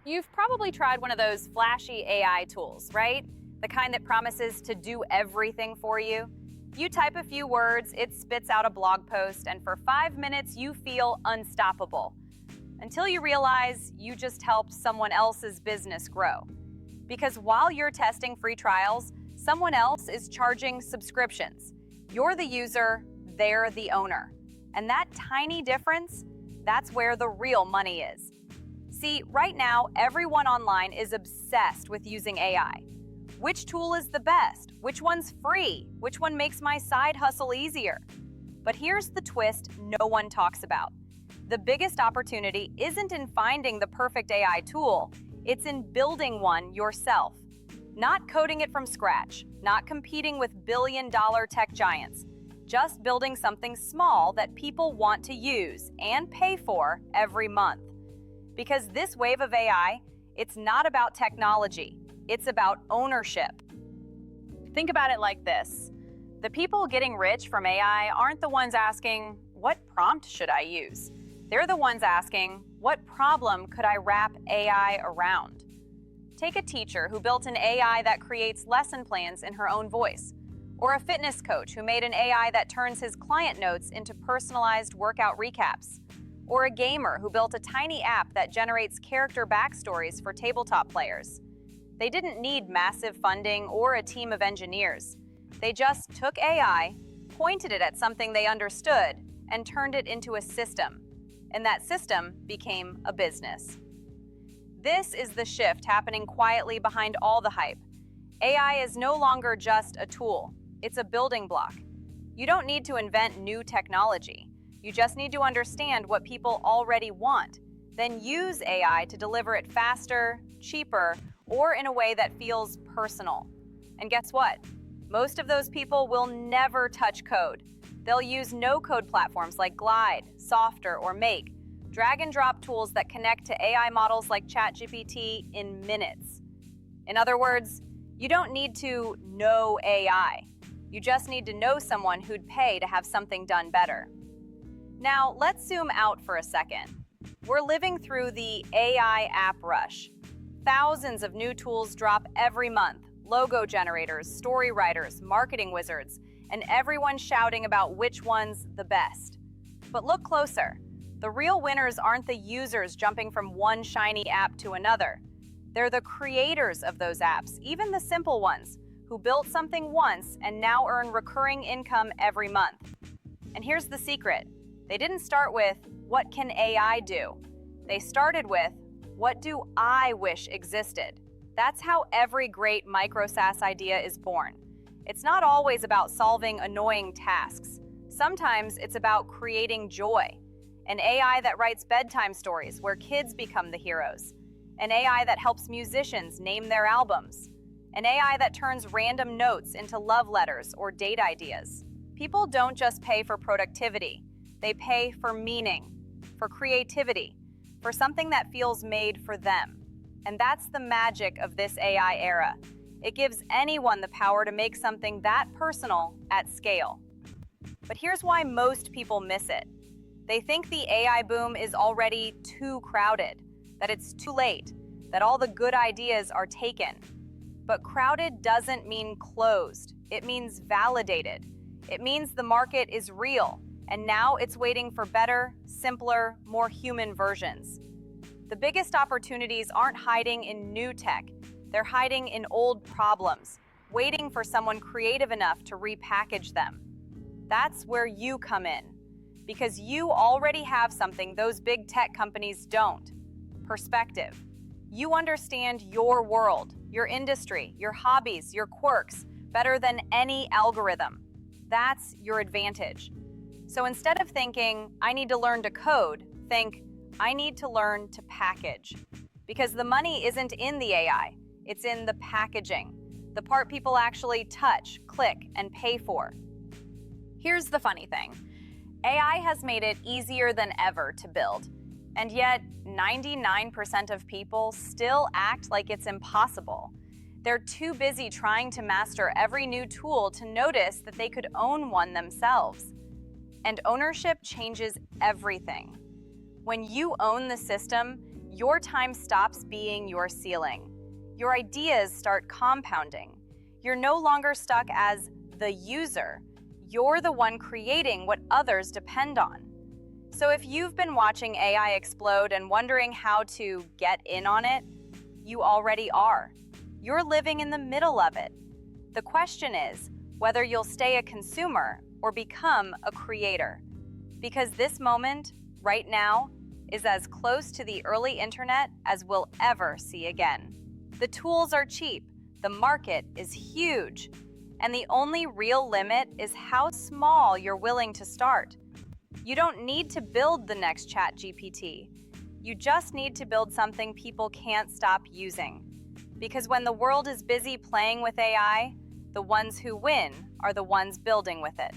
You've probably tried one of those flashy AI tools, right? The kind that promises to do everything for you. You type a few words, it spits out a blog post, and for 5 minutes you feel unstoppable. Until you realize you just helped someone else's business grow. Because while you're testing free trials, someone else is charging subscriptions. You're the user, they're the owner. And that tiny difference, that's where the real money is. See, right now, everyone online is obsessed with using AI. Which tool is the best? Which one's free? Which one makes my side hustle easier? But here's the twist no one talks about. The biggest opportunity isn't in finding the perfect AI tool, it's in building one yourself. Not coding it from scratch, not competing with billion-dollar tech giants, just building something small that people want to use and pay for every month. Because this wave of AI, it's not about technology, it's about ownership. Think about it like this. The people getting rich from AI aren't the ones asking, what prompt should I use? They're the ones asking, what problem could I wrap AI around? Take a teacher who built an AI that creates lesson plans in her own voice, or a fitness coach who made an AI that turns his client notes into personalized workout recaps, or a gamer who built a tiny app that generates character backstories for tabletop players. They didn't need massive funding or a team of engineers. They just took AI, pointed it at something they understood, and turned it into a system. And that system became a business. This is the shift happening quietly behind all the hype. AI is no longer just a tool, it's a building block. You don't need to invent new technology. You just need to understand what people already want, then use AI to deliver it faster, cheaper, or in a way that feels personal. And guess what? Most of those people will never touch code. They'll use no-code platforms like Glide, Softer, or Make, drag and drop tools that connect to AI models like ChatGPT in minutes. In other words, you don't need to know AI. You just need to know someone who'd pay to have something done better. Now, let's zoom out for a second. We're living through the AI app rush. Thousands of new tools drop every month. Logo generators, story writers, marketing wizards, and everyone shouting about which one's the best. But look closer. The real winners aren't the users jumping from one shiny app to another. They're the creators of those apps, even the simple ones, who built something once and now earn recurring income every month. And here's the secret. They didn't start with, what can AI do? They started with, what do I wish existed? That's how every great micro SaaS idea is born. It's not always about solving annoying tasks. Sometimes it's about creating joy. An AI that writes bedtime stories where kids become the heroes. An AI that helps musicians name their albums. An AI that turns random notes into love letters or date ideas. People don't just pay for productivity. They pay for meaning, for creativity, for something that feels made for them. And that's the magic of this AI era. It gives anyone the power to make something that personal at scale. But here's why most people miss it. They think the AI boom is already too crowded, that it's too late, that all the good ideas are taken. But crowded doesn't mean closed. It means validated. It means the market is real, and now it's waiting for better, simpler, more human versions. The biggest opportunities aren't hiding in new tech. They're hiding in old problems, waiting for someone creative enough to repackage them. That's where you come in, because you already have something those big tech companies don't: perspective. You understand your world, your industry, your hobbies, your quirks better than any algorithm. That's your advantage. So instead of thinking, I need to learn to code, think, I need to learn to package. Because the money isn't in the AI, it's in the packaging, the part people actually touch, click, and pay for. Here's the funny thing. AI has made it easier than ever to build, and yet 99% of people still act like it's impossible. They're too busy trying to master every new tool to notice that they could own one themselves. And ownership changes everything. When you own the system, your time stops being your ceiling. Your ideas start compounding. You're no longer stuck as the user. You're the one creating what others depend on. So if you've been watching AI explode and wondering how to get in on it, you already are. You're living in the middle of it. The question is whether you'll stay a consumer or become a creator. Because this moment, right now, is as close to the early internet as we'll ever see again. The tools are cheap, the market is huge, and the only real limit is how small you're willing to start. You don't need to build the next ChatGPT. You just need to build something people can't stop using. Because when the world is busy playing with AI, the ones who win are the ones building with it.